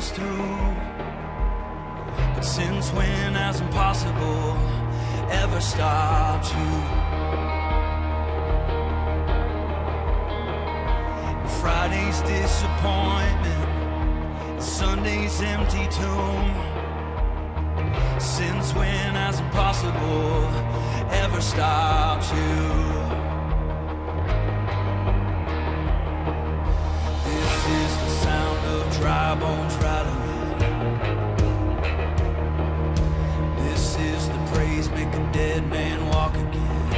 us through. But since when has impossible ever stopped you? Friday's disappointment, Sunday's empty tomb. Since when has impossible ever stopped you? This is the sound of dry bones rattling. This is the praise, make a dead man walk again.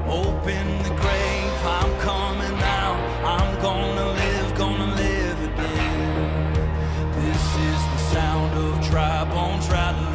Open the grave, I'm coming out. I'm gonna live again. This is the sound of dry bones rattling.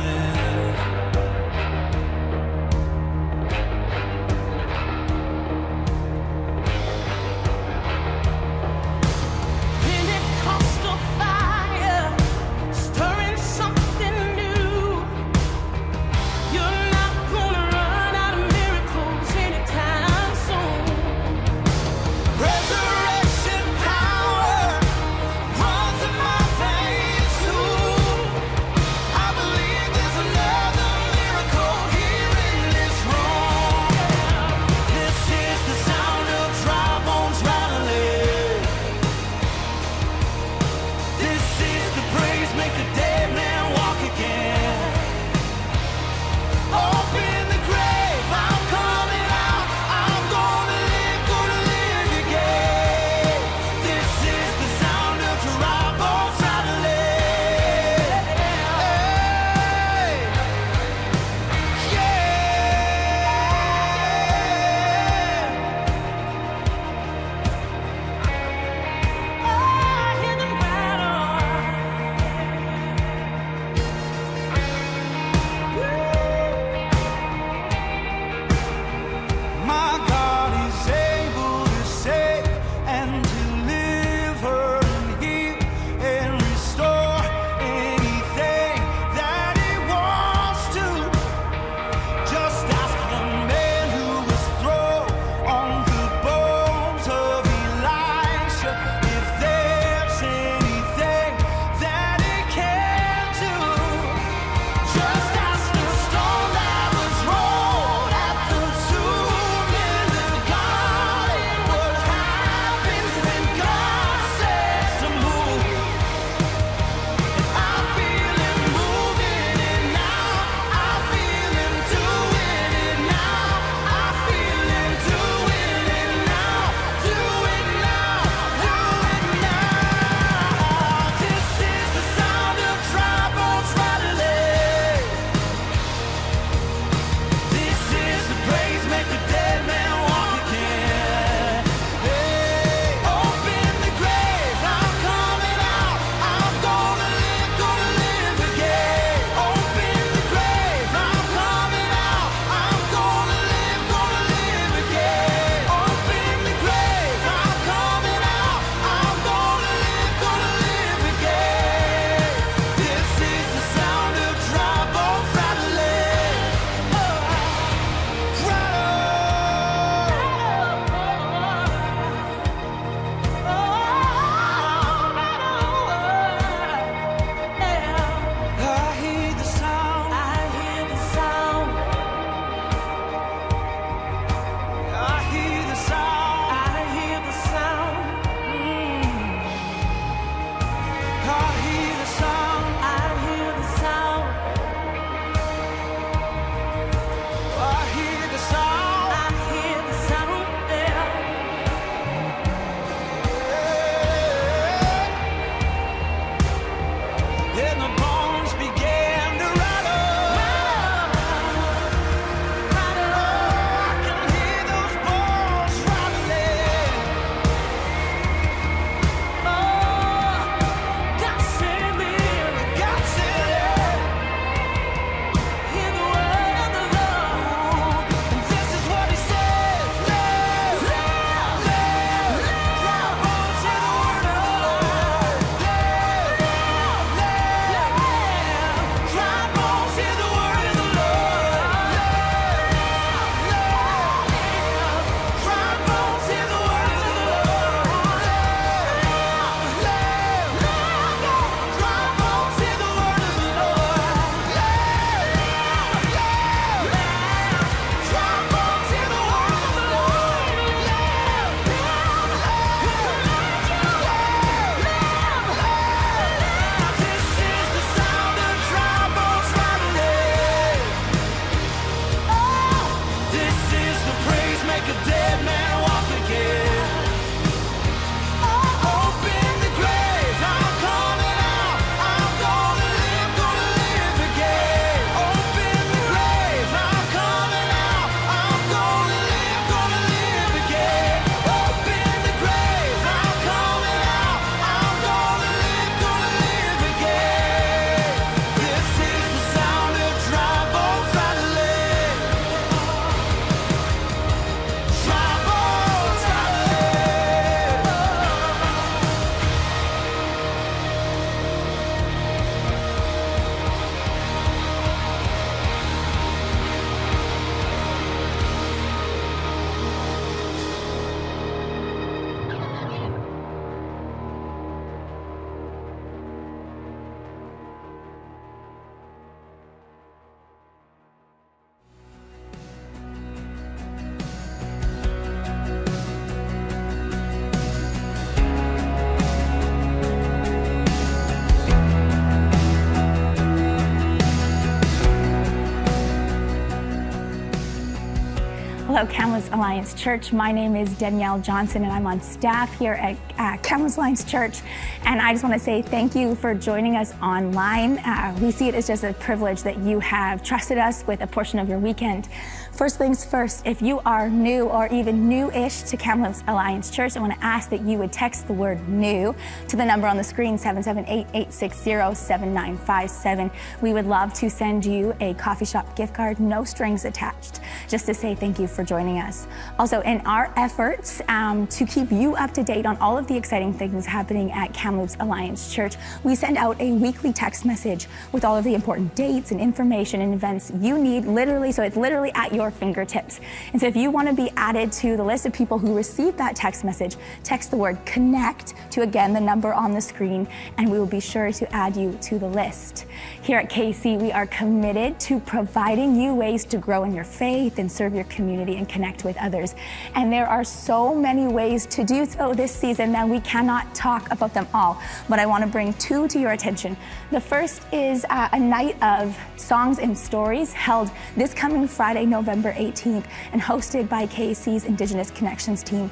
Hello, Kamloops Alliance Church. My name is Danielle Johnson, and I'm on staff here at Kamloops Alliance Church. And I just want to say thank you for joining us online. We see it as just a privilege that you have trusted us with a portion of your weekend. First things first, if you are new or even new-ish to Kamloops Alliance Church, I want to ask that you would text the word new to the number on the screen, 778-860-7957. We would love to send you a coffee shop gift card, no strings attached, just to say thank you for joining us. Also, in our efforts to keep you up to date on all of the exciting things happening at Kamloops Alliance Church, we send out a weekly text message with all of the important dates and information and events you need, literally, so it's literally at your fingertips. And so if you want to be added to the list of people who receive that text message, text the word connect to, again, the number on the screen, and we will be sure to add you to the list. Here at KAC, we are committed to providing you ways to grow in your faith and serve your community and connect with others. And there are so many ways to do so this season that we cannot talk about them all, but I want to bring two to your attention. The first is a night of songs and stories held this coming Friday, November 18th, and hosted by KAC's Indigenous Connections team.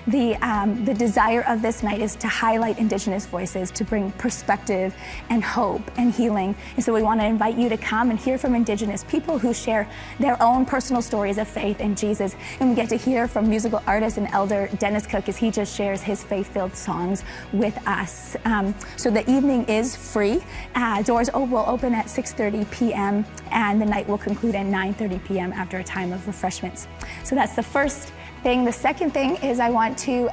The desire of this night is to highlight Indigenous voices, to bring perspective and hope and healing. And so we want to invite you to come and hear from Indigenous people who share their own personal stories of faith in Jesus. And we get to hear from musical artist and elder Dennis Cook as he just shares his faith-filled songs with us. So the evening is free. Doors will open at 6:30 p.m. and the night will conclude at 9:30 p.m. after a time of refreshments. So that's the first thing. The second thing is I want to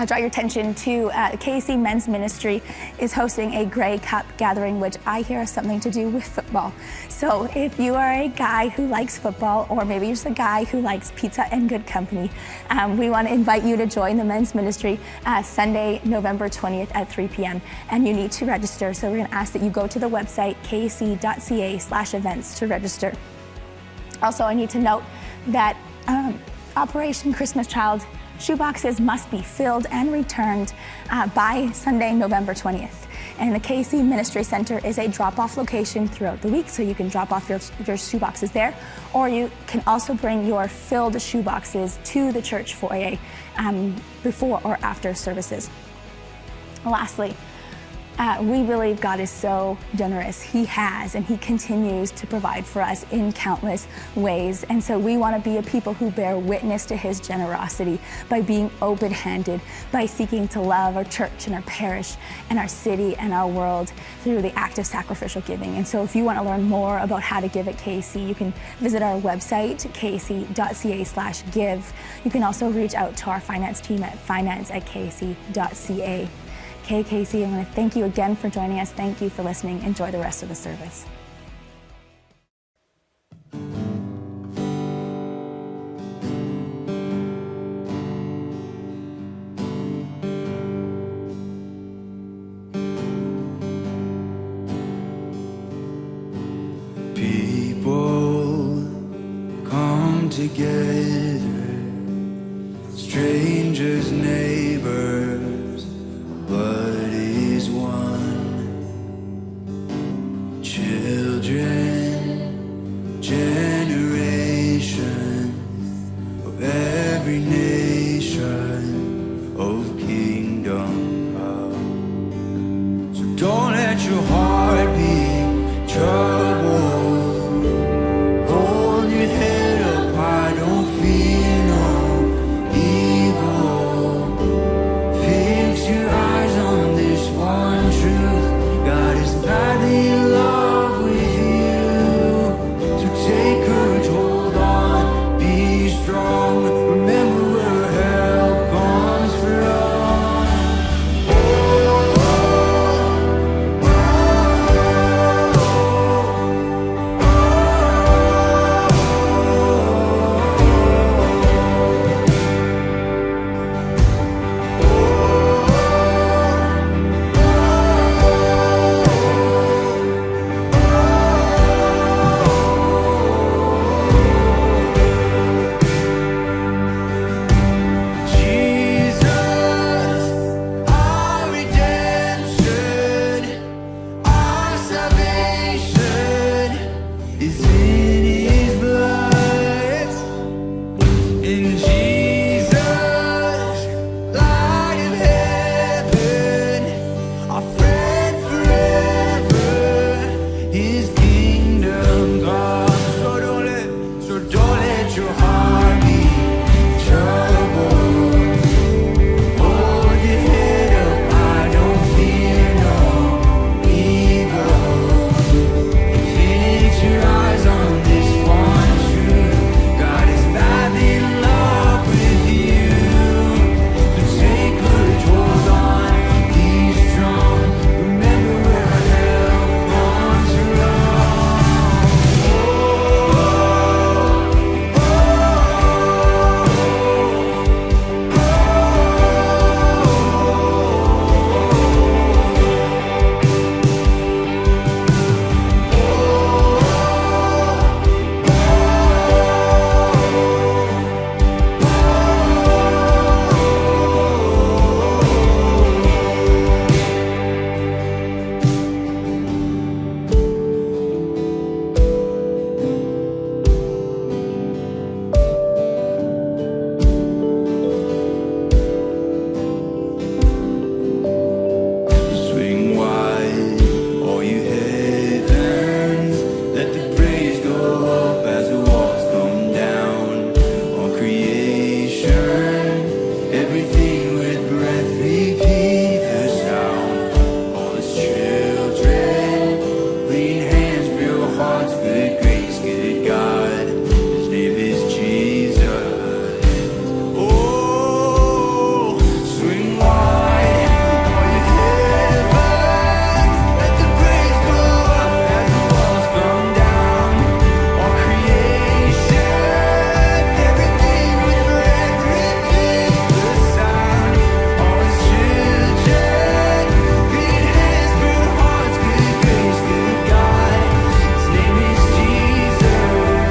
draw your attention to KAC Men's Ministry is hosting a Grey Cup gathering, which I hear has something to do with football. So if you are a guy who likes football, or maybe you're just a guy who likes pizza and good company, we want to invite you to join the Men's Ministry Sunday, November 20th at 3 p.m. And you need to register. So we're going to ask that you go to the website, kac.ca/events to register. Also, I need to note that Operation Christmas Child shoeboxes must be filled and returned by Sunday, November 20th. And the KAC Ministry Center is a drop-off location throughout the week, so you can drop off your shoeboxes there, or you can also bring your filled shoeboxes to the church foyer before or after services. Lastly, we believe God is so generous. He has, and He continues to provide for us in countless ways. And so we want to be a people who bear witness to His generosity by being open-handed, by seeking to love our church and our parish and our city and our world through the act of sacrificial giving. And so if you want to learn more about how to give at KAC, you can visit our website, kac.ca/give. You can also reach out to our finance team at finance@kac.ca. KAC, I want to thank you again for joining us. Thank you for listening. Enjoy the rest of the service. People come together, strangers, neighbors, blood is one. Children, generations of every nation of kingdom come. So don't let your heart be troubled. Hold your head up high, don't fear no evil. Fear good grace, good God. His name is Jesus. Oh, swing wide, all you heavens, let the praise go up as the walls come down. All creation, everything with breath, repeat the sound. All His children, good hands, pure hearts, good grace, good God. His name is Jesus.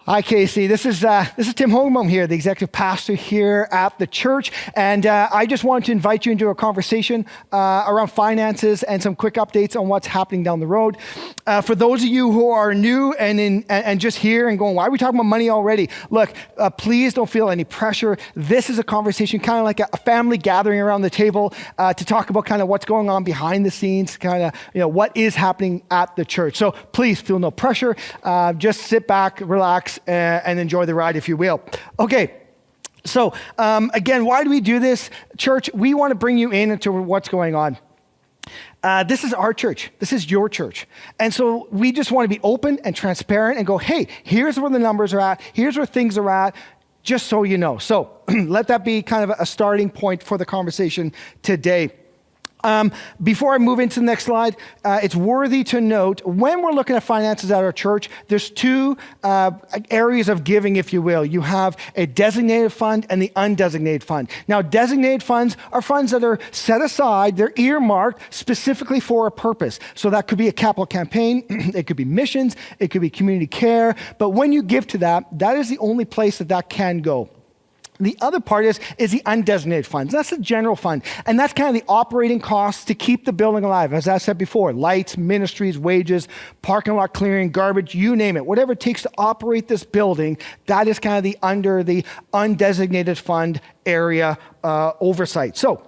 Hi, KAC. This is Tim Hogbaum here, the executive pastor here at the church, and I just wanted to invite you into a conversation around finances and some quick updates on what's happening down the road. For those of you who are new and just here and going, why are we talking about money already? Look, please don't feel any pressure. This is a conversation, kind of like a family gathering around the table to talk about kind of what's going on behind the scenes, kind of what is happening at the church. So please feel no pressure. Just sit back, relax, and enjoy the ride, if you will. Okay. So again, why do we do this? Church, we want to bring you into what's going on. This is our church. This is your church. And so we just want to be open and transparent and go, hey, here's where the numbers are at. Here's where things are at, just so you know. So let that be kind of a starting point for the conversation today. Before I move into the next slide, it's worthy to note, when we're looking at finances at our church, there's two areas of giving, if you will. You have a designated fund and the undesignated fund. Now, designated funds are funds that are set aside, they're earmarked specifically for a purpose. So that could be a capital campaign, it could be missions, it could be community care, but when you give to that, that is the only place that can go. The other part is the undesignated funds. That's the general fund. And that's kind of the operating costs to keep the building alive. As I said before, lights, ministries, wages, parking lot clearing, garbage, you name it. Whatever it takes to operate this building, that is kind of under the undesignated fund area oversight. So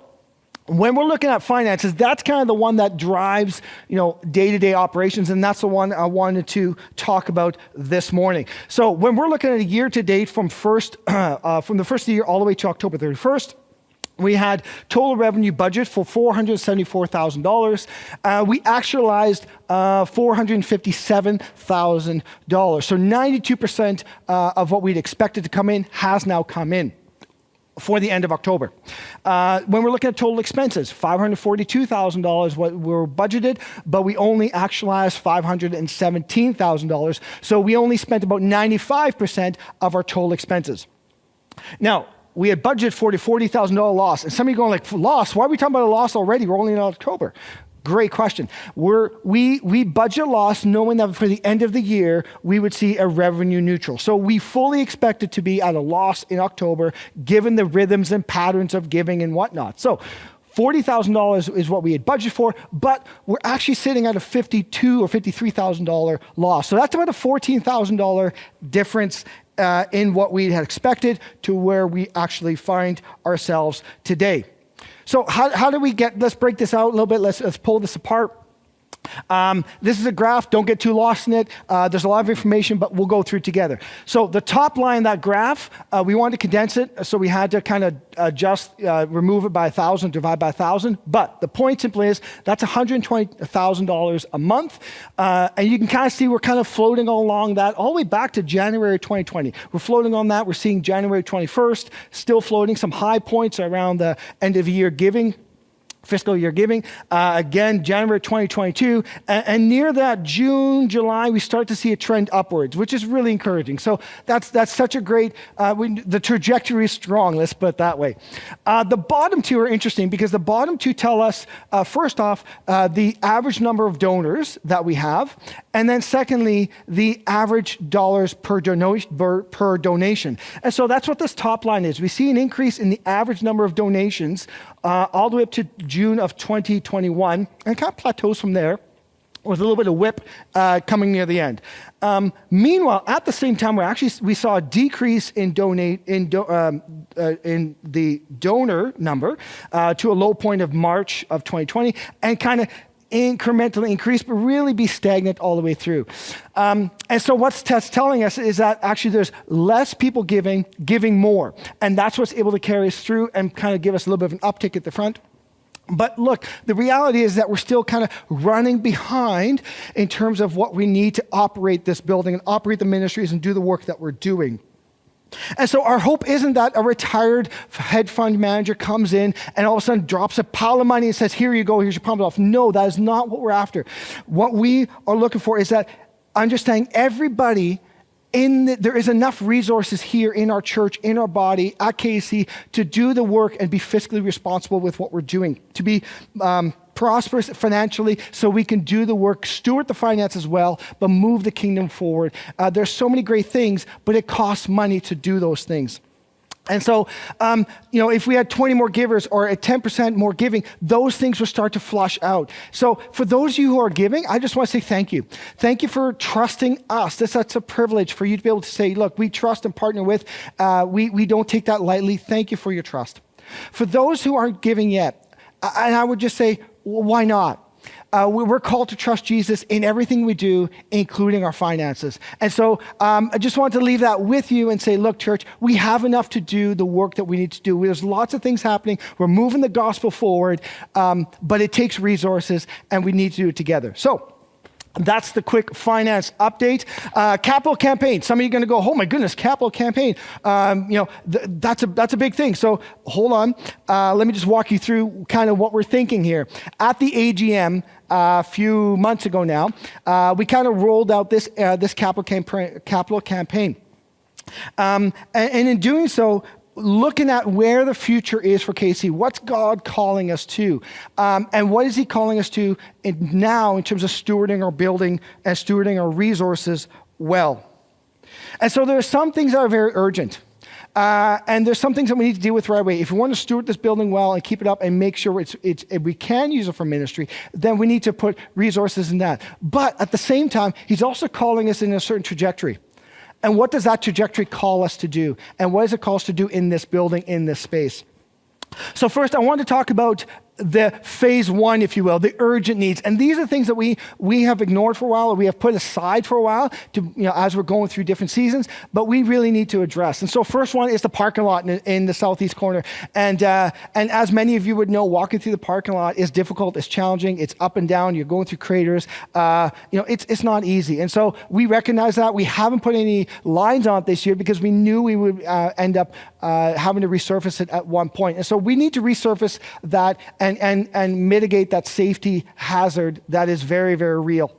when we're looking at finances, that's kind of the one that drives, day-to-day operations, and that's the one I wanted to talk about this morning. So when we're looking at a year-to-date from the first of the year all the way to October 31st, we had total revenue budget for $474,000. We actualized $457,000. So 92% of what we'd expected to come in has now come in for the end of October. When we're looking at total expenses, $542,000 what were budgeted, but we only actualized $517,000. So we only spent about 95% of our total expenses. Now, we had budgeted for a $40,000 loss. And some of you going like, loss? Why are we talking about a loss already? We're only in October. Great question. We budget loss knowing that for the end of the year, we would see a revenue neutral. So we fully expected to be at a loss in October, given the rhythms and patterns of giving and whatnot. So $40,000 is what we had budgeted for, but we're actually sitting at a $52,000 or $53,000 loss. So that's about a $14,000 difference in what we had expected to where we actually find ourselves today. So how do we let's break this out a little bit. Let's pull this apart. This is a graph. Don't get too lost in it. There's a lot of information, but we'll go through it together. So the top line of that graph, we wanted to condense it, so we had to kind of remove it by 1,000, divide by 1,000. But the point simply is that's $120,000 a month. And you can kind of see we're kind of floating along that all the way back to January 2020. We're floating on that. We're seeing January 21st, still floating, some high points around the end of the year giving. Fiscal year giving, again, January 2022, and near that June, July, we start to see a trend upwards, which is really encouraging. So that's such a great, the trajectory is strong, let's put it that way. The bottom two are interesting because the bottom two tell us, first off, the average number of donors that we have, and then secondly, the average dollars per donation. And so that's what this top line is. We see an increase in the average number of donations all the way up to June of 2021, and it kind of plateaus from there with a little bit of whip coming near the end. Meanwhile, at the same time, we saw a decrease in the donor number to a low point of March of 2020, and kind of incrementally increase, but really be stagnant all the way through. And so what's that's telling us is that actually there's less people giving more. And that's what's able to carry us through and kind of give us a little bit of an uptick at the front. But look, the reality is that we're still kind of running behind in terms of what we need to operate this building and operate the ministries and do the work that we're doing. And so our hope isn't that a retired hedge fund manager comes in and all of a sudden drops a pile of money and says, here you go, here's your pump it off. No, that is not what we're after. What we are looking for is that understanding everybody there is enough resources here in our church, in our body, at KAC, to do the work and be fiscally responsible with what we're doing, to be prosperous financially so we can do the work, steward the finances well, but move the kingdom forward. There's so many great things, but it costs money to do those things. And so, if we had 20 more givers or a 10% more giving, those things will start to flush out. So for those of you who are giving, I just want to say thank you. Thank you for trusting us. That's a privilege for you to be able to say, look, we trust and partner with. We don't take that lightly. Thank you for your trust. For those who aren't giving yet, and I would just say, well, why not? We're called to trust Jesus in everything we do, including our finances. And so I just wanted to leave that with you and say, look, church, we have enough to do the work that we need to do. There's lots of things happening. We're moving the gospel forward, but it takes resources, and we need to do it together. So that's the quick finance update. Capital campaign. Some of you are going to go, oh my goodness, capital campaign. That's a big thing. So hold on. Let me just walk you through kind of what we're thinking here. At the AGM a few months ago now, we kind of rolled out this capital campaign. And in doing so, looking at where the future is for KAC, what's God calling us to? And what is he calling us to now in terms of stewarding our building and stewarding our resources well? And so there are some things that are very urgent. And there's some things that we need to deal with right away. If we want to steward this building well and keep it up and make sure we can use it for ministry, then we need to put resources in that. But at the same time, he's also calling us in a certain trajectory. And what does that trajectory call us to do? And what does it call us to do in this building, in this space? So first, I want to talk about the phase one, if you will, the urgent needs. And these are things that we have ignored for a while, or we have put aside for a while as we're going through different seasons, but we really need to address. And so first one is the parking lot in the southeast corner. And as many of you would know, walking through the parking lot is difficult, it's challenging, it's up and down, you're going through craters. It's not easy. And so we recognize that. We haven't put any lines on it this year because we knew we would end up having to resurface it at one point. And so we need to resurface that and mitigate that safety hazard that is very, very real,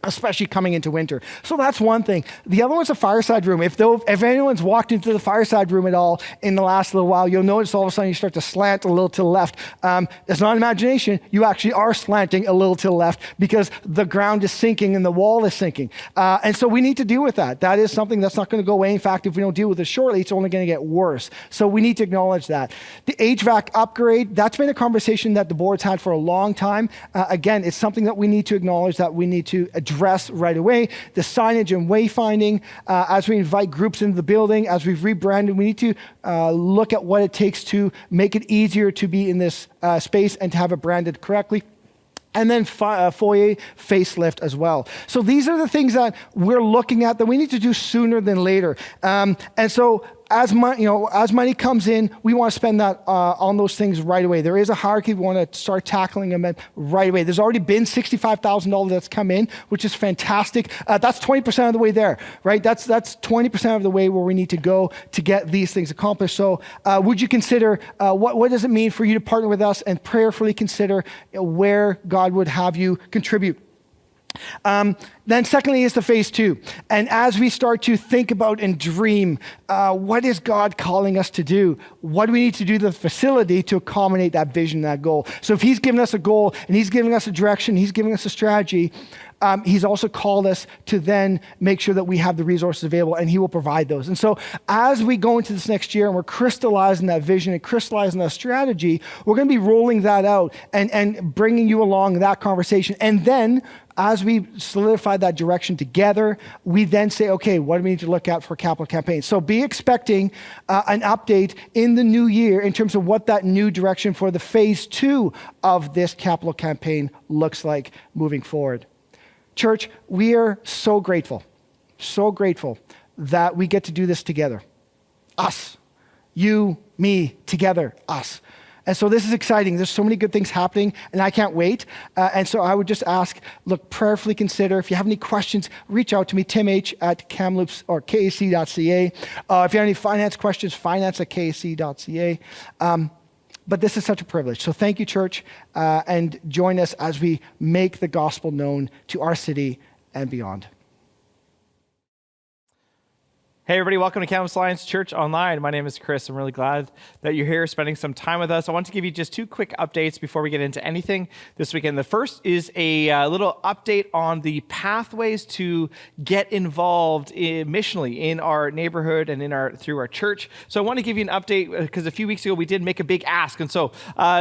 especially coming into winter. So that's one thing. The other one's a fireside room. If anyone's walked into the fireside room at all in the last little while, you'll notice all of a sudden you start to slant a little to the left. It's not imagination. You actually are slanting a little to the left because the ground is sinking and the wall is sinking. And so we need to deal with that. That is something that's not going to go away. In fact, if we don't deal with it shortly, it's only going to get worse. So we need to acknowledge that. The HVAC upgrade, that's been a conversation that the board's had for a long time. Again, it's something that we need to acknowledge, that we need to address right away. The signage and wayfinding, as we invite groups into the building, as we've rebranded, we need to look at what it takes to make it easier to be in this space and to have it branded correctly. And then foyer facelift as well. So these are the things that we're looking at that we need to do sooner than later. And so as money comes in, we want to spend that on those things right away. There is a hierarchy. We want to start tackling them right away. There's already been $65,000 that's come in, which is fantastic. That's 20% of the way there, right? That's 20% of the way where we need to go to get these things accomplished. So would you consider, what does it mean for you to partner with us and prayerfully consider where God would have you contribute? Then secondly is the phase two. And as we start to think about and dream, what is God calling us to do? What do we need to do to the facility to accommodate that vision, that goal? So if he's given us a goal and he's giving us a direction, he's giving us a strategy, he's also called us to then make sure that we have the resources available, and he will provide those. And so as we go into this next year and we're crystallizing that vision and crystallizing that strategy, we're going to be rolling that out and bringing you along that conversation. And then as we solidify that direction together, we then say, okay, what do we need to look at for capital campaigns? So be expecting an update in the new year in terms of what that new direction for the phase two of this capital campaign looks like moving forward. Church, we are so grateful that we get to do this together. Us, you, me, together, us. And so this is exciting. There's so many good things happening, and I can't wait. And so I would just ask, look, prayerfully consider. If you have any questions, reach out to me, timh@kamloops or kac.ca. If you have any finance questions, finance@kac.ca. But this is such a privilege. So thank you, church, and join us as we make the gospel known to our city and beyond. Hey everybody, welcome to Campus Alliance Church Online. My name is Chris. I'm really glad that you're here spending some time with us. I want to give you just two quick updates before we get into anything this weekend. The first is a little update on the pathways to get involved missionally in our neighborhood and through our church. So I want to give you an update because a few weeks ago we did make a big ask. And so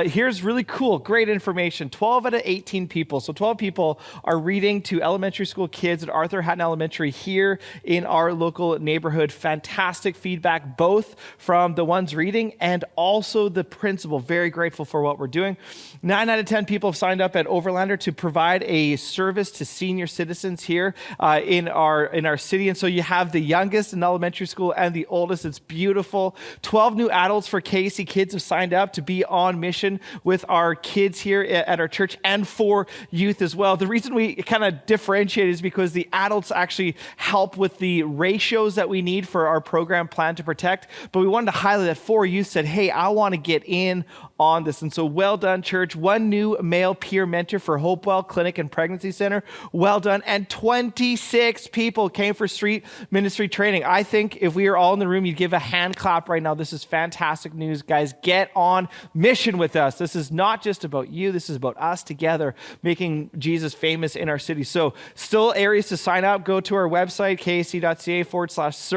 here's really cool, great information. 12 out of 18 people, so 12 people are reading to elementary school kids at Arthur Hatton Elementary here in our local neighborhood. Fantastic feedback, both from the ones reading and also the principal. Very grateful for what we're doing. 9 out of 10 people have signed up at Overlander to provide a service to senior citizens here in our city. And so you have the youngest in elementary school and the oldest. It's beautiful. 12 new adults for KAC kids have signed up to be on mission with our kids here at our church and for youth as well. The reason we kind of differentiate is because the adults actually help with the ratios that we need for our program Plan to Protect, but we wanted to highlight that 4 youth said, hey, I want to get in on this. And so well done, church. 1 new male peer mentor for Hopewell Clinic and Pregnancy Center. Well done. And 26 people came for street ministry training. I think if we are all in the room, you'd give a hand clap right now. This is fantastic news, guys. Get on mission with us. This is not just about you. This is about us together making Jesus famous in our city. So still areas to sign up. Go to our website, kac.ca/serve.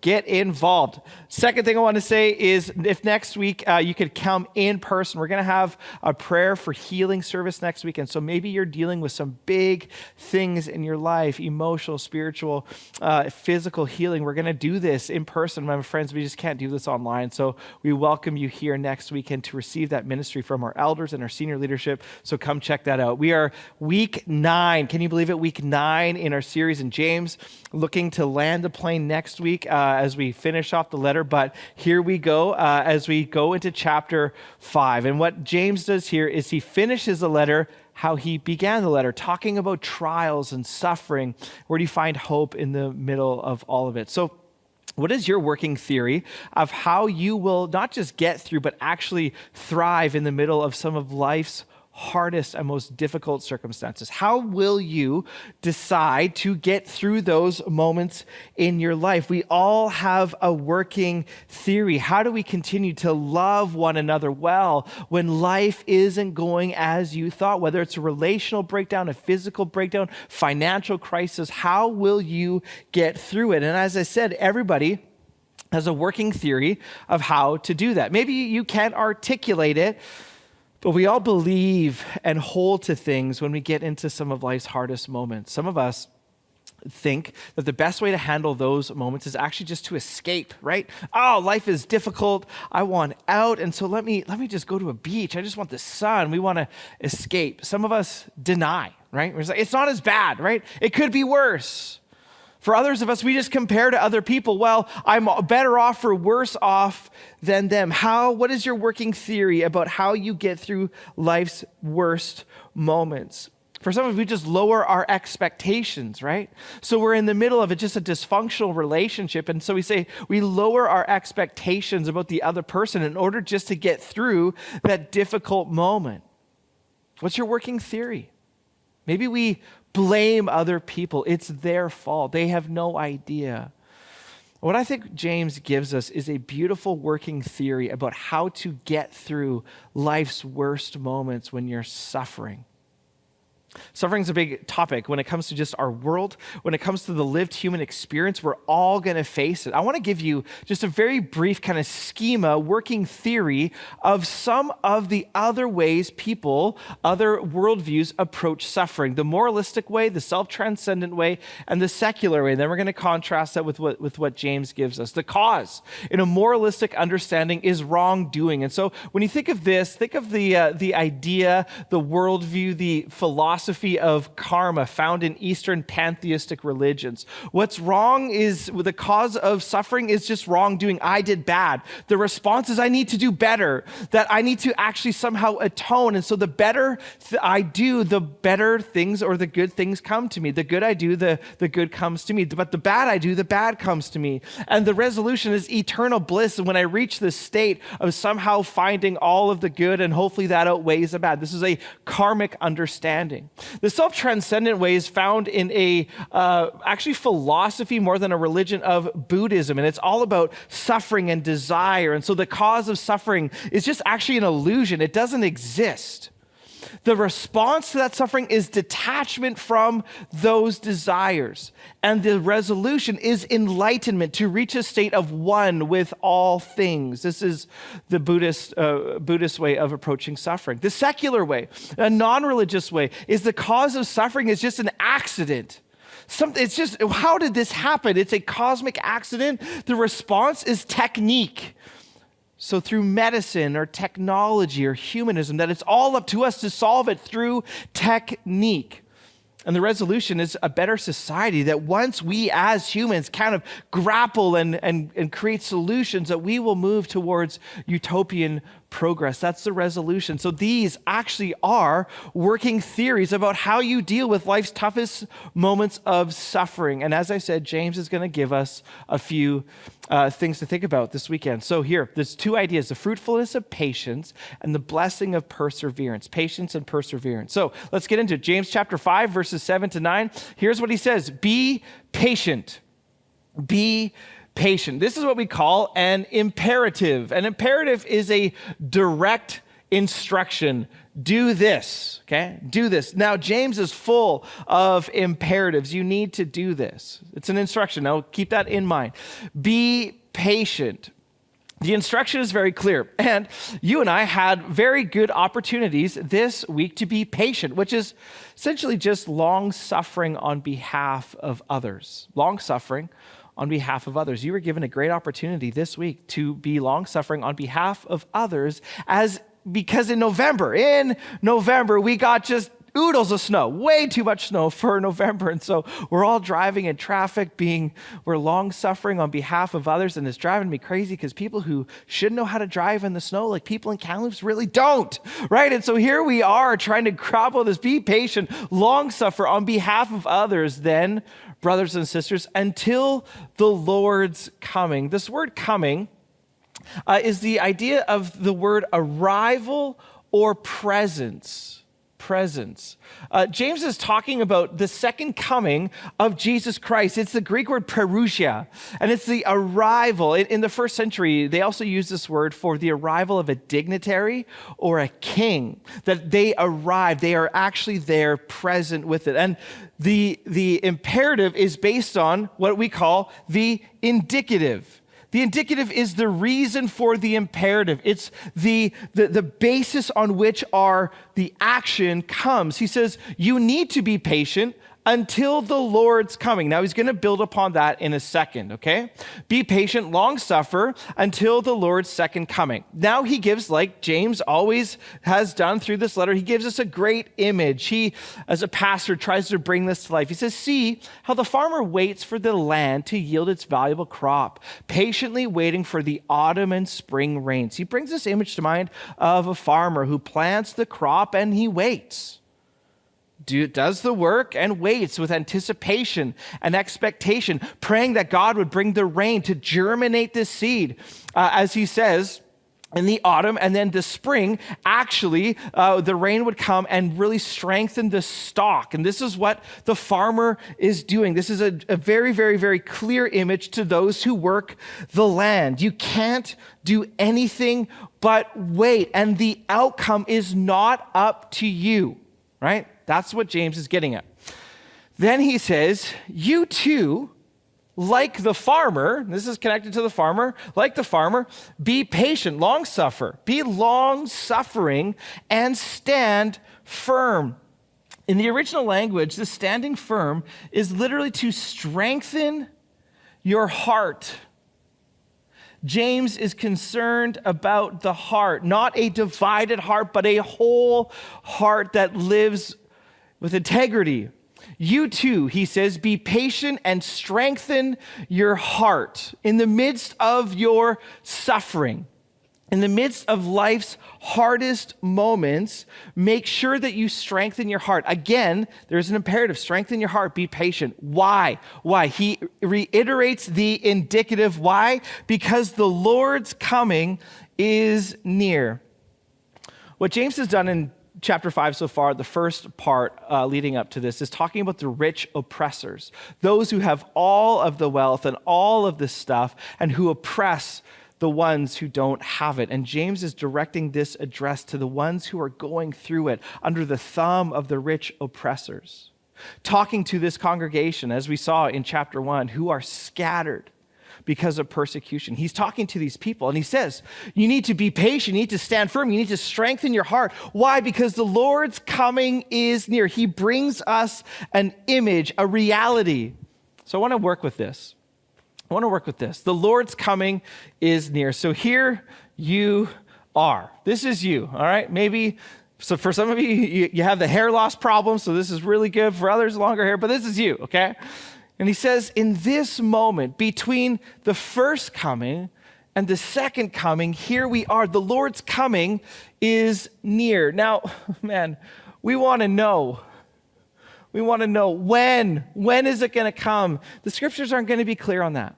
Get involved. Second thing I want to say is if next week you could come in person, we're going to have a prayer for healing service next week. And so maybe you're dealing with some big things in your life, emotional, spiritual, physical healing. We're going to do this in person. My friends, we just can't do this online. So we welcome you here next weekend to receive that ministry from our elders and our senior leadership. So come check that out. We are week 9. Can you believe it? Week 9 in our series in James, looking to land the plane next week as we finish off the letter. But here we go as we go into chapter 5. And what James does here is he finishes the letter how he began the letter, talking about trials and suffering. Where do you find hope in the middle of all of it? So what is your working theory of how you will not just get through, but actually thrive in the middle of some of life's hardest and most difficult circumstances? How will you decide to get through those moments in your life? We all have a working theory. How do we continue to love one another well when life isn't going as you thought? Whether it's a relational breakdown, a physical breakdown, financial crisis, how will you get through it? And as I said, everybody has a working theory of how to do that. Maybe you can't articulate it, but we all believe and hold to things when we get into some of life's hardest moments. Some of us think that the best way to handle those moments is actually just to escape, right? Oh, life is difficult. I want out. And so let me just go to a beach. I just want the sun. We want to escape. Some of us deny, right? We're just like, it's not as bad, right? It could be worse. For others of us, we just compare to other people. Well, I'm better off or worse off than them. What is your working theory about how you get through life's worst moments? For some of us, we just lower our expectations, right? So we're in the middle of just a dysfunctional relationship. And so we lower our expectations about the other person in order just to get through that difficult moment. What's your working theory? Maybe we blame other people. It's their fault. They have no idea. What I think James gives us is a beautiful working theory about how to get through life's worst moments when you're suffering. Suffering is a big topic when it comes to just our world. When it comes to the lived human experience, we're all going to face it. I want to give you just a very brief kind of schema, working theory of some of the other ways people, other worldviews approach suffering. The moralistic way, the self-transcendent way, and the secular way. And then we're going to contrast that with what James gives us. The cause in a moralistic understanding is wrongdoing. And so when you think of this, think of the idea, the worldview, the philosophy of karma found in Eastern pantheistic religions. What's wrong is the cause of suffering is just wrongdoing. I did bad. The response is I need to do better, that I need to actually somehow atone. And so the better I do, the better things or the good things come to me. The good I do, the good comes to me. But the bad I do, the bad comes to me. And the resolution is eternal bliss. And when I reach this state of somehow finding all of the good and hopefully that outweighs the bad. This is a karmic understanding. The self-transcendent way is found in a actually philosophy more than a religion of Buddhism, and it's all about suffering and desire. And so the cause of suffering is just actually an illusion. It doesn't exist. The response to that suffering is detachment from those desires. And the resolution is enlightenment, to reach a state of one with all things. This is the Buddhist way of approaching suffering. The secular way, a non-religious way, is the cause of suffering is just an accident. It's just, how did this happen? It's a cosmic accident. The response is technique. So through medicine or technology or humanism, that it's all up to us to solve it through technique. And the resolution is a better society, that once we as humans kind of grapple and create solutions, that we will move towards utopian progress. That's the resolution. So these actually are working theories about how you deal with life's toughest moments of suffering. And as I said, James is going to give us a few things to think about this weekend. So here, there's two ideas: the fruitfulness of patience and the blessing of perseverance. Patience and perseverance. So let's get into it. James chapter 5, verses 7 to 9. Here's what he says: be patient. Be patient. This is what we call an imperative. An imperative is a direct instruction. Do this, okay? Do this. Now, James is full of imperatives. You need to do this. It's an instruction. Now, keep that in mind. Be patient. The instruction is very clear. And you and I had very good opportunities this week to be patient, which is essentially just long-suffering on behalf of others. Long-suffering on behalf of others. You were given a great opportunity this week to be long-suffering on behalf of others, because in November, we got just oodles of snow, way too much snow for November. And so we're all driving in traffic, we're long-suffering on behalf of others. And it's driving me crazy because people who should know how to drive in the snow, like people in Kamloops, really don't, right? And so here we are trying to grapple this, be patient, long-suffer on behalf of others, then, brothers and sisters, until the Lord's coming. This word coming is the idea of the word arrival or presence. James is talking about the second coming of Jesus Christ. It's the Greek word parousia, and it's the arrival. In the first century, they also used this word for the arrival of a dignitary or a king, that they arrived. They are actually there present with it. And the imperative is based on what we call the indicative. The indicative is the reason for the imperative. It's the basis on which the action comes. He says, you need to be patient until the Lord's coming. Now, he's going to build upon that in a second, okay? Be patient, long suffer until the Lord's second coming. Now he gives, like James always has done through this letter, he gives us a great image. He, as a pastor, tries to bring this to life. He says, see how the farmer waits for the land to yield its valuable crop, patiently waiting for the autumn and spring rains. He brings this image to mind of a farmer who plants the crop and he waits. Does the work and waits with anticipation and expectation, praying that God would bring the rain to germinate this seed. As he says, in the autumn and then the spring, actually, the rain would come and really strengthen the stalk. And this is what the farmer is doing. This is a very, very, very clear image to those who work the land. You can't do anything but wait, and the outcome is not up to you, right? That's what James is getting at. Then he says, you too, like the farmer, this is connected to the farmer, like the farmer, be patient, long suffer, be long suffering and stand firm. In the original language, the standing firm is literally to strengthen your heart. James is concerned about the heart, not a divided heart, but a whole heart that lives with integrity. You too, he says, be patient and strengthen your heart in the midst of your suffering. In the midst of life's hardest moments, make sure that you strengthen your heart. Again, there's an imperative: strengthen your heart, be patient. Why? He reiterates the indicative. Why? Because the Lord's coming is near. What James has done in chapter 5 so far, the first part leading up to this is talking about the rich oppressors, those who have all of the wealth and all of this stuff and who oppress the ones who don't have it. And James is directing this address to the ones who are going through it under the thumb of the rich oppressors. Talking to this congregation, as we saw in chapter 1, who are scattered because of persecution. He's talking to these people and he says, you need to be patient, you need to stand firm, you need to strengthen your heart. Why? Because the Lord's coming is near. He brings us an image, a reality. So I want to work with this. The Lord's coming is near. So here you are. This is you, all right? Maybe, so for some of you have the hair loss problem, so this is really good. For others, longer hair, but this is you, okay? And he says, in this moment, between the first coming and the second coming, here we are. The Lord's coming is near. Now, man, we want to know. We want to know when. When is it going to come? The scriptures aren't going to be clear on that.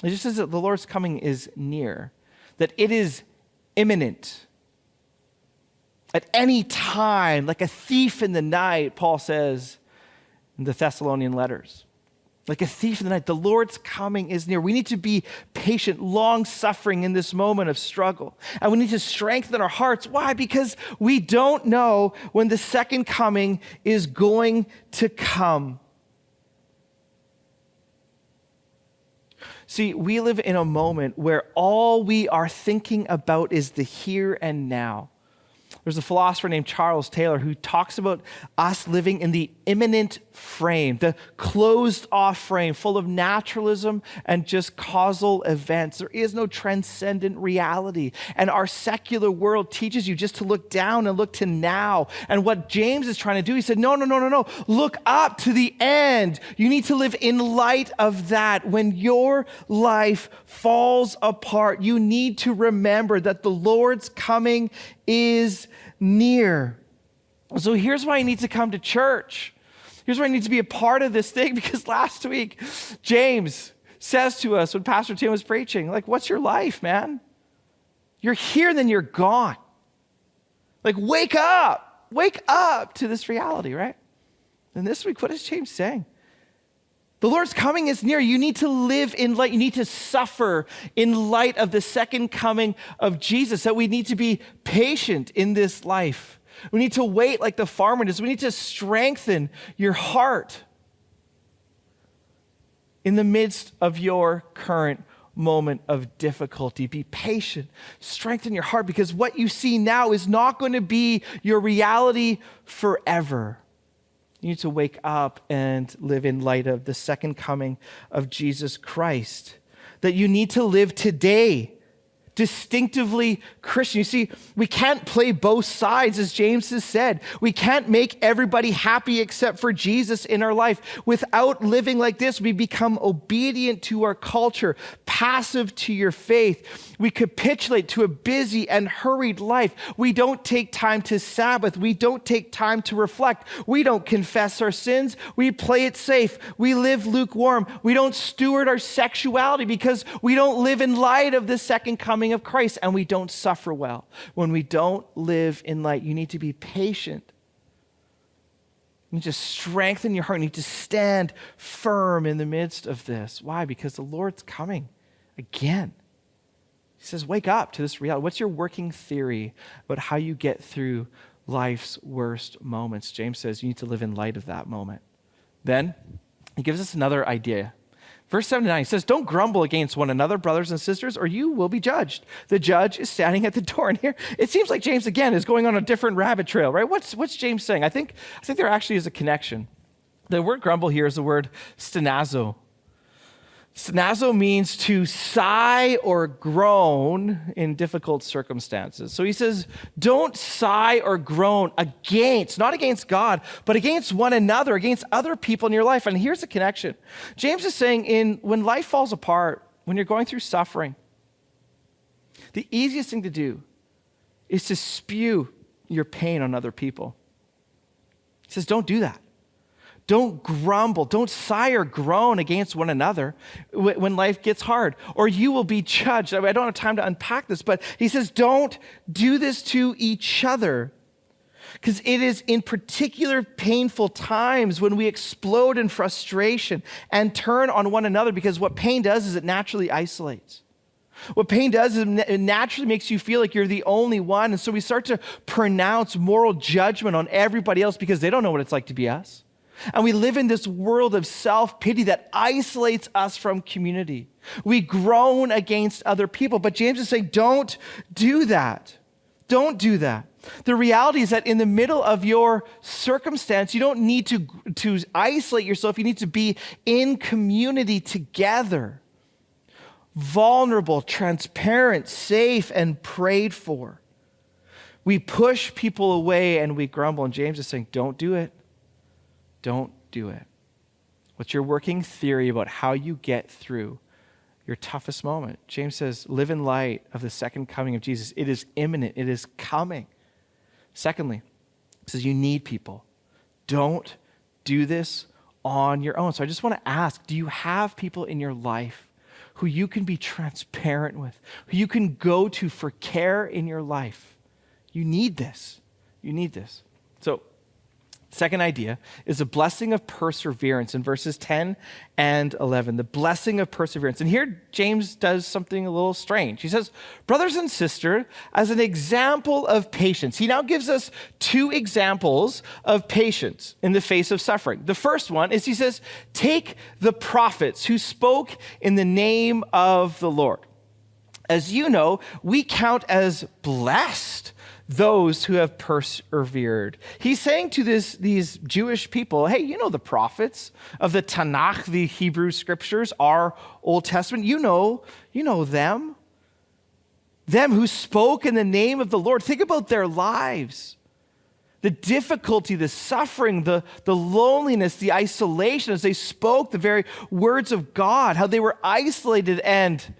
It just says that the Lord's coming is near, that it is imminent. At any time, like a thief in the night, Paul says in the Thessalonian letters. Like a thief in the night, the Lord's coming is near. We need to be patient, long-suffering in this moment of struggle. And we need to strengthen our hearts. Why? Because we don't know when the second coming is going to come. See, we live in a moment where all we are thinking about is the here and now. There's a philosopher named Charles Taylor who talks about us living in the imminent frame, the closed off frame full of naturalism and just causal events. There is no transcendent reality. And our secular world teaches you just to look down and look to now. And what James is trying to do, he said, no. Look up to the end. You need to live in light of that. When your life falls apart, you need to remember that the Lord's coming is near. So here's why you need to come to church. Here's why you need to be a part of this thing, because last week, James says to us when Pastor Tim was preaching, like, what's your life, man? You're here, then you're gone. Like, wake up to this reality, right? And this week, what is James saying? The Lord's coming is near. You need to live in light. You need to suffer in light of the second coming of Jesus. That we need to be patient in this life. We need to wait like the farmer does. We need to strengthen your heart in the midst of your current moment of difficulty. Be patient. Strengthen your heart, because what you see now is not going to be your reality forever. You need to wake up and live in light of the second coming of Jesus Christ. That you need to live today distinctively Christian. You see, we can't play both sides, as James has said. We can't make everybody happy except for Jesus in our life. Without living like this, we become obedient to our culture, passive to your faith. We capitulate to a busy and hurried life. We don't take time to Sabbath. We don't take time to reflect. We don't confess our sins. We play it safe. We live lukewarm. We don't steward our sexuality because we don't live in light of the second coming of Christ, and we don't suffer well when we don't live in light. You need to be patient. You need to strengthen your heart. You need to stand firm in the midst of this. Why? Because the Lord's coming again. He says, wake up to this reality. What's your working theory about how you get through life's worst moments? James says you need to live in light of that moment. Then he gives us another idea. Verse 7 to 9, he says, don't grumble against one another, brothers and sisters, or you will be judged. The judge is standing at the door. And here, it seems like James, again, is going on a different rabbit trail, right? What's James saying? I think there actually is a connection. The word grumble here is the word stenazo. Stenazo means to sigh or groan in difficult circumstances. So he says, don't sigh or groan against, not against God, but against one another, against other people in your life. And here's the connection. James is saying when life falls apart, when you're going through suffering, the easiest thing to do is to spew your pain on other people. He says, don't do that. Don't grumble. Don't sigh or groan against one another when life gets hard, or you will be judged. I don't have time to unpack this, but he says, don't do this to each other. Because it is in particular painful times when we explode in frustration and turn on one another, because what pain does is it naturally isolates. What pain does is it naturally makes you feel like you're the only one. And so we start to pronounce moral judgment on everybody else because they don't know what it's like to be us. And we live in this world of self-pity that isolates us from community. We groan against other people. But James is saying, don't do that. Don't do that. The reality is that in the middle of your circumstance, you don't need to isolate yourself. You need to be in community together. Vulnerable, transparent, safe, and prayed for. We push people away and we grumble. And James is saying, don't do it. Don't do it. What's your working theory about how you get through your toughest moment? James says, live in light of the second coming of Jesus. It is imminent. It is coming. Secondly, he says you need people. Don't do this on your own. So I just want to ask, do you have people in your life who you can be transparent with, who you can go to for care in your life? You need this. You need this. So, second idea is a blessing of perseverance in verses 10 and 11. The blessing of perseverance. And here James does something a little strange. He says, brothers and sisters, as an example of patience. He now gives us two examples of patience in the face of suffering. The first one is he says, take the prophets who spoke in the name of the Lord. As you know, we count as blessed those who have persevered. He's saying to these Jewish people, hey, you know the prophets of the Tanakh, the Hebrew scriptures, our Old Testament. You know them. Them who spoke in the name of the Lord. Think about their lives. The difficulty, the suffering, the loneliness, the isolation as they spoke the very words of God, how they were isolated and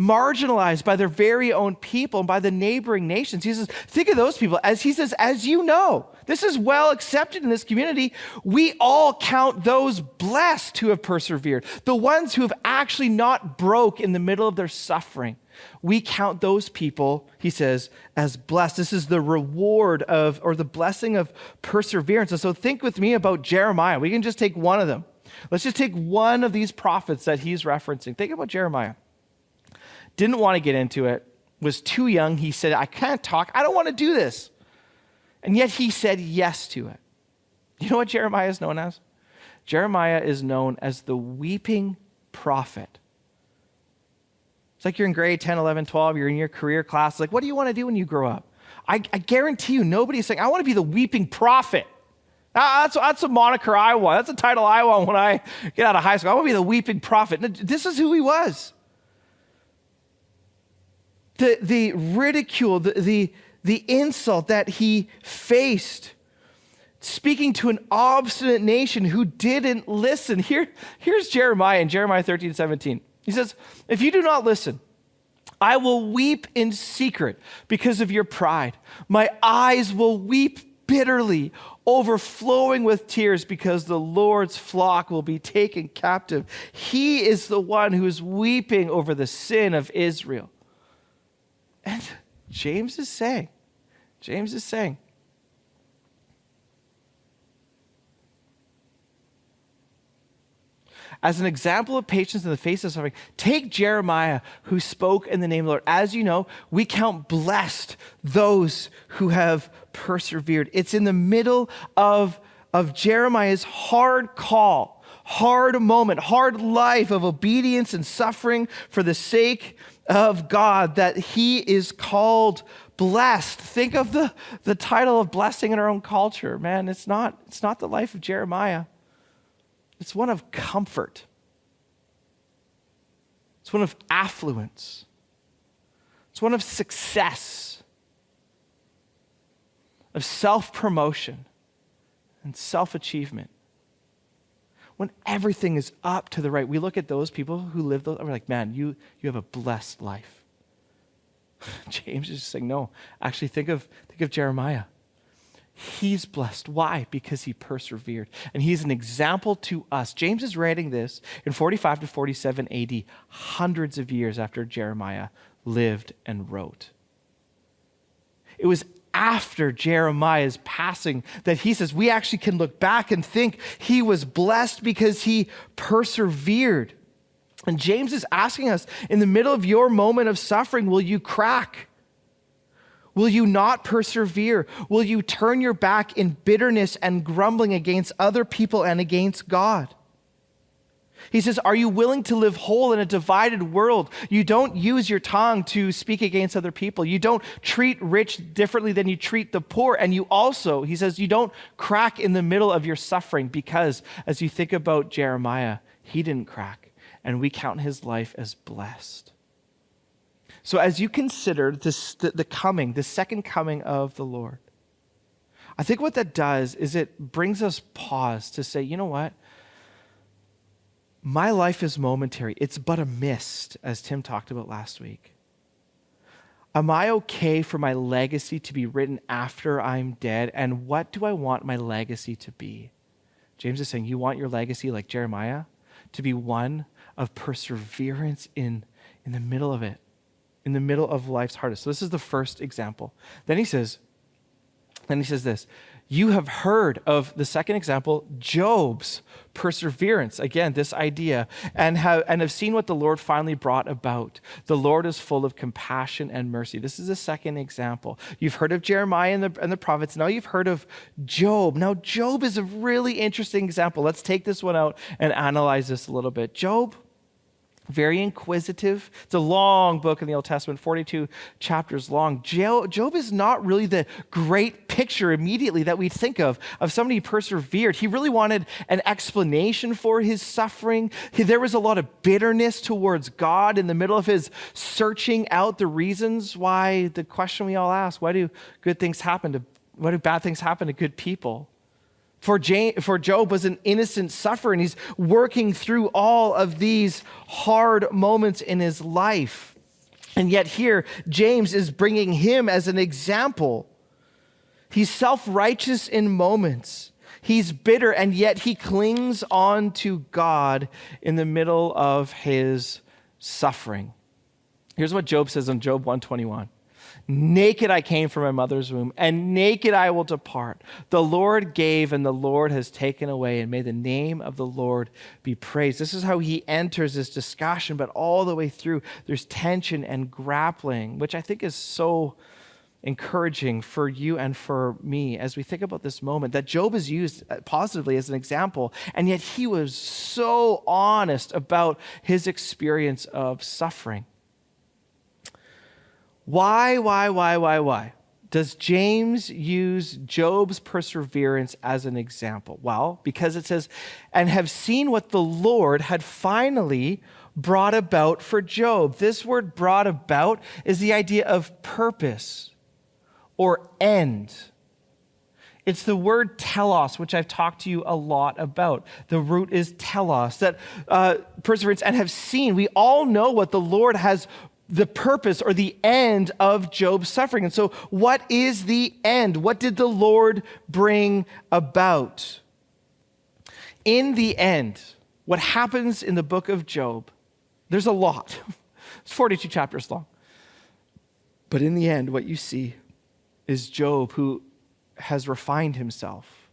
marginalized by their very own people and by the neighboring nations. He says, think of those people. As he says, as you know, this is well accepted in this community. We all count those blessed who have persevered. The ones who have actually not broke in the middle of their suffering. We count those people, he says, as blessed. This is the reward of, or the blessing of perseverance. And so think with me about Jeremiah. We can just take one of them. Let's just take one of these prophets that he's referencing. Think about Jeremiah. Didn't want to get into it, was too young. He said, I can't talk. I don't want to do this. And yet he said yes to it. You know what Jeremiah is known as? Jeremiah is known as the weeping prophet. It's like you're in grade 10, 11, 12, you're in your career class. Like, what do you want to do when you grow up? I guarantee you, nobody's saying, I want to be the weeping prophet. That's a moniker I want. That's a title I want when I get out of high school. I want to be the weeping prophet. This is who he was. The ridicule, the insult that he faced, speaking to an obstinate nation who didn't listen. Here's Jeremiah in Jeremiah 13:17. He says, if you do not listen, I will weep in secret because of your pride. My eyes will weep bitterly, overflowing with tears because the Lord's flock will be taken captive. He is the one who is weeping over the sin of Israel. And James is saying, as an example of patience in the face of suffering, take Jeremiah who spoke in the name of the Lord. As you know, we count blessed those who have persevered. It's in the middle of Jeremiah's hard call, hard moment, hard life of obedience and suffering for the sake of God that he is called blessed. Think of the title of blessing in our own culture. Man, it's not the life of Jeremiah. It's one of comfort. It's one of affluence. It's one of success, of self-promotion and self-achievement. When everything is up to the right, we look at those people who live those, and we're like, man, you have a blessed life. James is just saying, no, actually think of Jeremiah. He's blessed. Why? Because he persevered. And he's an example to us. James is writing this in 45 to 47 AD, hundreds of years after Jeremiah lived and wrote. It was after Jeremiah's passing that he says we actually can look back and think he was blessed because he persevered. And James is asking us, in the middle of your moment of suffering, will you crack? Will you not persevere? Will you turn your back in bitterness and grumbling against other people and against God? He says, are you willing to live whole in a divided world? You don't use your tongue to speak against other people. You don't treat rich differently than you treat the poor. And you also, he says, you don't crack in the middle of your suffering, because as you think about Jeremiah, he didn't crack, and we count his life as blessed. So as you consider this, the second coming of the Lord, I think what that does is it brings us pause to say, you know what? My life is momentary. It's but a mist, as Tim talked about last week. Am I okay for my legacy to be written after I'm dead? And what do I want my legacy to be? James is saying, you want your legacy, like Jeremiah, to be one of perseverance in the middle of it, in the middle of life's hardest. So this is the first example. Then he says this, you have heard of the second example, Job's perseverance. Again, this idea, and have seen what the Lord finally brought about. The Lord is full of compassion and mercy. This is the second example. You've heard of Jeremiah and the prophets. Now you've heard of Job. Now Job is a really interesting example. Let's take this one out and analyze this a little bit. Job, very inquisitive. It's a long book in the Old Testament, 42 chapters long. Job is not really the great picture immediately that we think of somebody who persevered. He really wanted an explanation for his suffering. There was a lot of bitterness towards God in the middle of his searching out the reasons why, the question we all ask, why do bad things happen to good people? For Job was an innocent sufferer, and he's working through all of these hard moments in his life. And yet here, James is bringing him as an example. He's self-righteous in moments. He's bitter, and yet he clings on to God in the middle of his suffering. Here's what Job says in Job 121. Naked I came from my mother's womb, and naked I will depart. The Lord gave, and the Lord has taken away, and may the name of the Lord be praised. This is how he enters this discussion, but all the way through, there's tension and grappling, which I think is so encouraging for you and for me as we think about this moment, that Job is used positively as an example, and yet he was so honest about his experience of suffering. Why does James use Job's perseverance as an example? Well, because it says, and have seen what the Lord had finally brought about for Job. This word brought about is the idea of purpose or end. It's the word telos, which I've talked to you a lot about. The root is telos, that perseverance, and have seen. We all know what the Lord has, the purpose or the end of Job's suffering. And so what is the end? What did the Lord bring about? In the end, what happens in the book of Job, there's a lot. It's 42 chapters long. But in the end, what you see is Job, who has refined himself.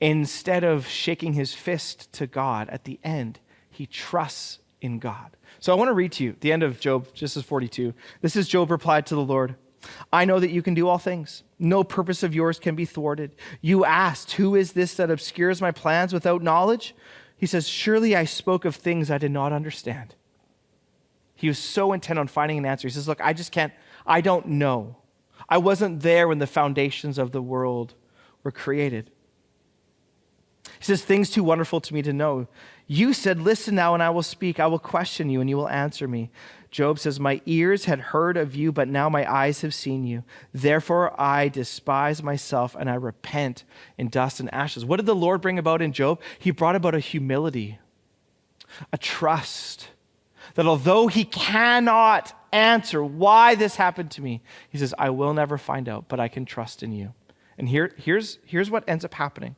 Instead of shaking his fist to God, at the end, he trusts in God. So I want to read to you the end of Job, just as 42. This is Job replied to the Lord. I know that you can do all things. No purpose of yours can be thwarted. You asked, who is this that obscures my plans without knowledge? He says, surely I spoke of things I did not understand. He was so intent on finding an answer. He says, look, I don't know. I wasn't there when the foundations of the world were created. He says, things too wonderful to me to know. You said, listen now and I will speak. I will question you and you will answer me. Job says, my ears had heard of you, but now my eyes have seen you. Therefore I despise myself and I repent in dust and ashes. What did the Lord bring about in Job? He brought about a humility, a trust that although he cannot answer why this happened to me, he says, I will never find out, but I can trust in you. And here's what ends up happening.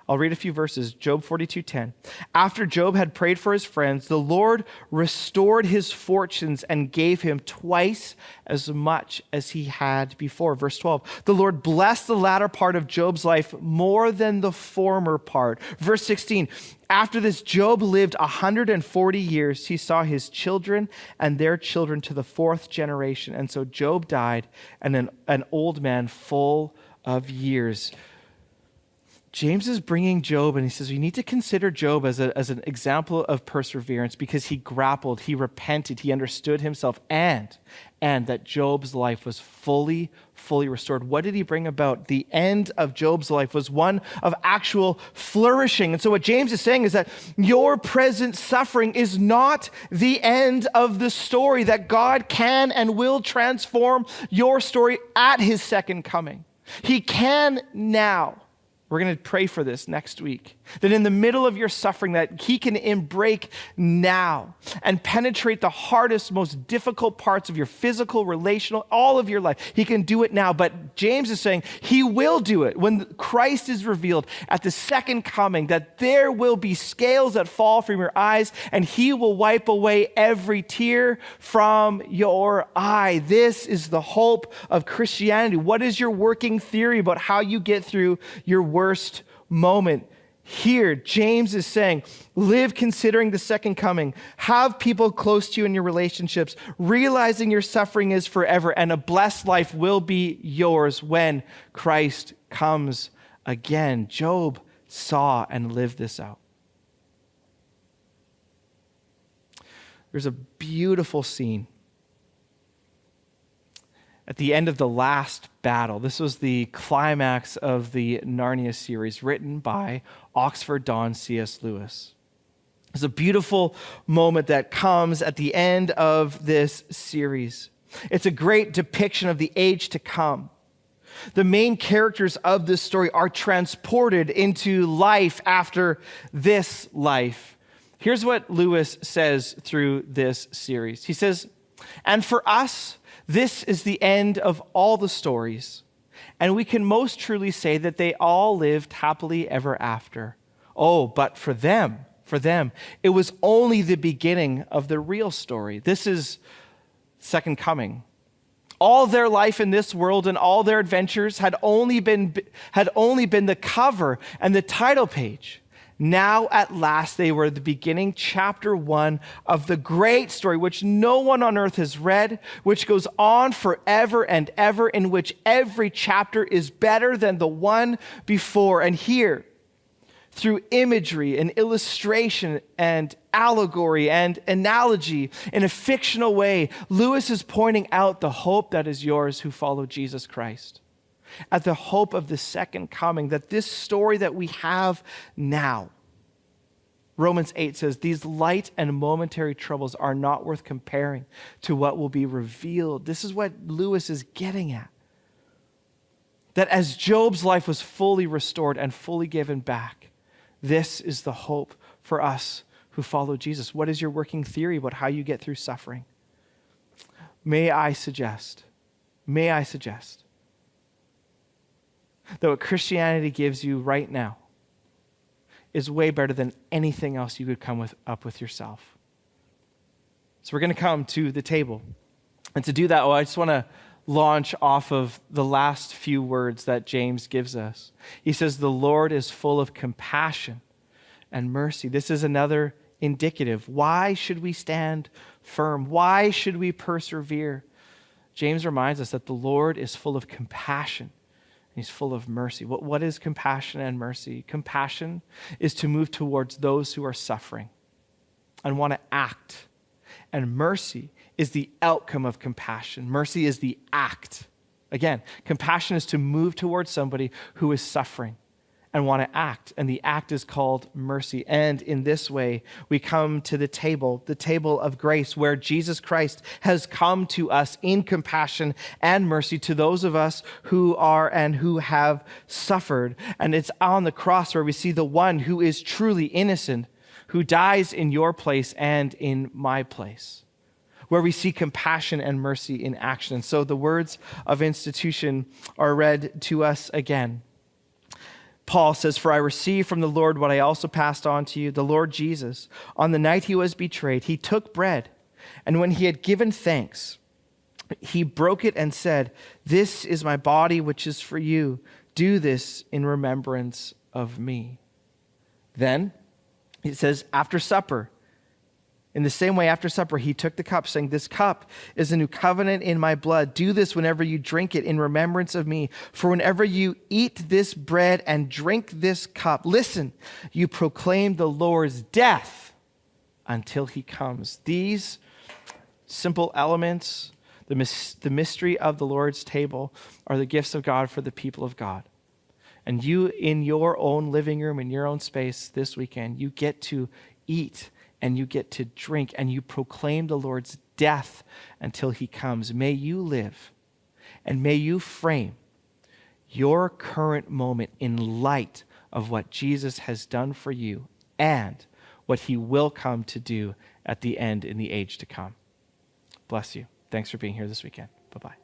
I'll read a few verses. Job 42:10. After Job had prayed for his friends, the Lord restored his fortunes and gave him twice as much as he had before. Verse 12. The Lord blessed the latter part of Job's life more than the former part. Verse 16. After this, Job lived 140 years. He saw his children and their children to the fourth generation. And so Job died, and an old man full of years. James is bringing Job, and he says, you need to consider Job as an example of perseverance because he grappled, he repented, he understood himself, and that Job's life was fully restored. What did he bring about? The end of Job's life was one of actual flourishing. And so what James is saying is that your present suffering is not the end of the story, that God can and will transform your story at his second coming. He can now. We're going to pray for this next week. That in the middle of your suffering, that he can break now and penetrate the hardest, most difficult parts of your physical, relational, all of your life. He can do it now. But James is saying he will do it when Christ is revealed at the second coming, that there will be scales that fall from your eyes and he will wipe away every tear from your eye. This is the hope of Christianity. What is your working theory about how you get through your worst moment? Here, James is saying, live considering the second coming. Have people close to you in your relationships, realizing your suffering is forever, and a blessed life will be yours when Christ comes again. Job saw and lived this out. There's a beautiful scene at the end of the last battle. This was the climax of the Narnia series written by Oxford Don C.S. Lewis. It's a beautiful moment that comes at the end of this series. It's a great depiction of the age to come. The main characters of this story are transported into life after this life. Here's what Lewis says through this series. He says, and for us, this is the end of all the stories, and we can most truly say that they all lived happily ever after. Oh, but for them, it was only the beginning of the real story. This is second coming. All their life in this world and all their adventures had only been the cover and the title page. Now, at last, they were the beginning, chapter 1 of the great story, which no one on earth has read, which goes on forever and ever, in which every chapter is better than the one before. And here, through imagery and illustration and allegory and analogy in a fictional way, Lewis is pointing out the hope that is yours who follow Jesus Christ. At the hope of the second coming, that this story that we have now, Romans 8 says, these light and momentary troubles are not worth comparing to what will be revealed. This is what Lewis is getting at. That as Job's life was fully restored and fully given back, this is the hope for us who follow Jesus. What is your working theory about how you get through suffering? May I suggest that what Christianity gives you right now is way better than anything else you could come up with yourself. So we're going to come to the table. And to do that, I just want to launch off of the last few words that James gives us. He says, the Lord is full of compassion and mercy. This is another indicative. Why should we stand firm? Why should we persevere? James reminds us that the Lord is full of compassion. He's full of mercy. What is compassion and mercy? Compassion is to move towards those who are suffering and want to act. And mercy is the outcome of compassion. Mercy is the act. Again, compassion is to move towards somebody who is suffering and want to act. And the act is called mercy. And in this way, we come to the table of grace, where Jesus Christ has come to us in compassion and mercy to those of us who are and who have suffered. And it's on the cross where we see the one who is truly innocent, who dies in your place and in my place, where we see compassion and mercy in action. And so the words of institution are read to us again. Paul says, "For I received from the Lord what I also passed on to you. The Lord Jesus, on the night he was betrayed, he took bread, and when he had given thanks, he broke it and said, 'This is my body, which is for you. Do this in remembrance of me.'" Then it says, after supper, in the same way, after supper, he took the cup, saying, "This cup is a new covenant in my blood. Do this whenever you drink it in remembrance of me. For whenever you eat this bread and drink this cup," listen, "you proclaim the Lord's death until he comes." These simple elements, the mystery of the Lord's table, are the gifts of God for the people of God. And you, in your own living room, in your own space this weekend, you get to eat and you get to drink and you proclaim the Lord's death until he comes. May you live and may you frame your current moment in light of what Jesus has done for you and what he will come to do at the end in the age to come. Bless you. Thanks for being here this weekend. Bye-bye.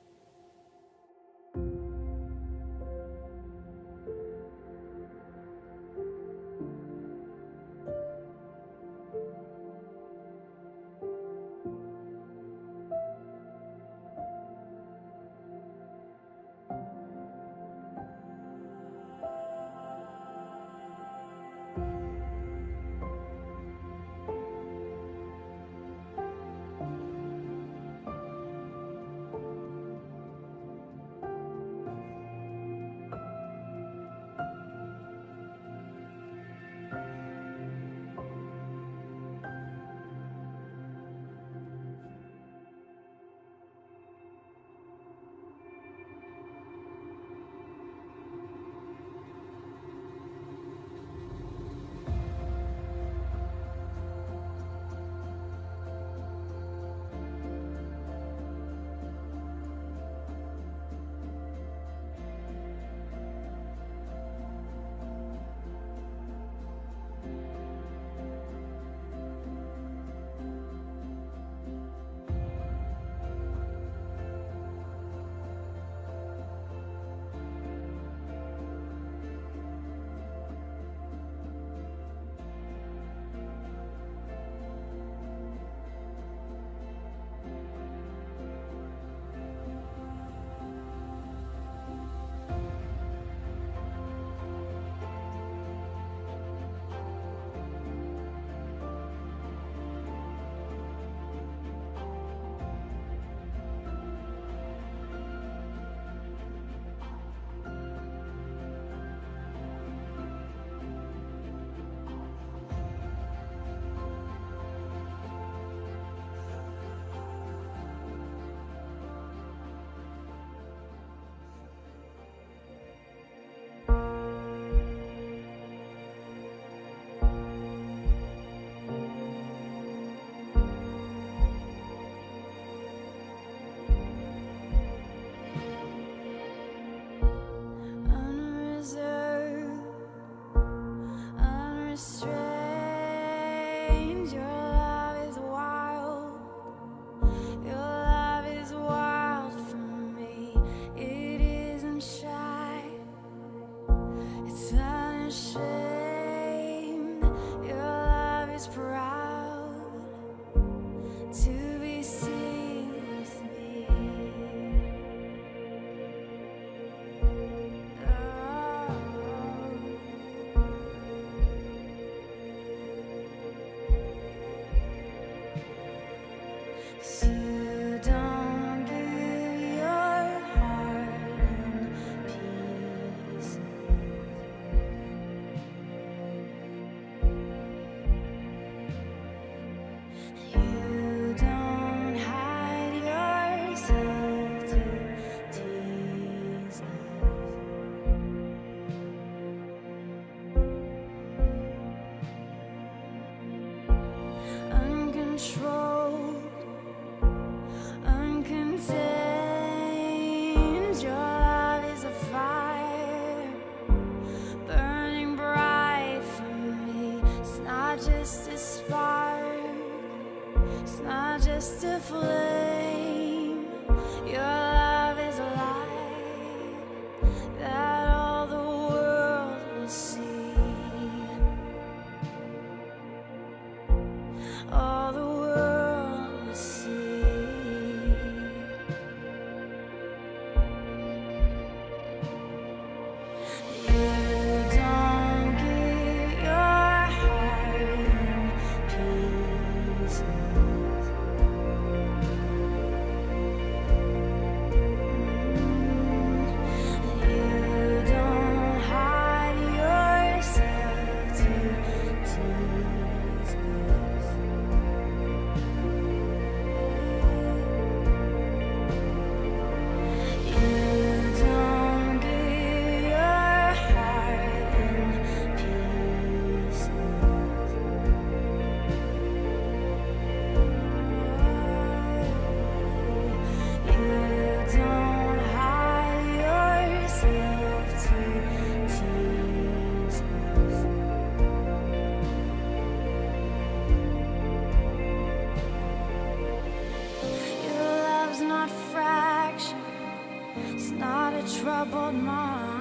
troubled mind.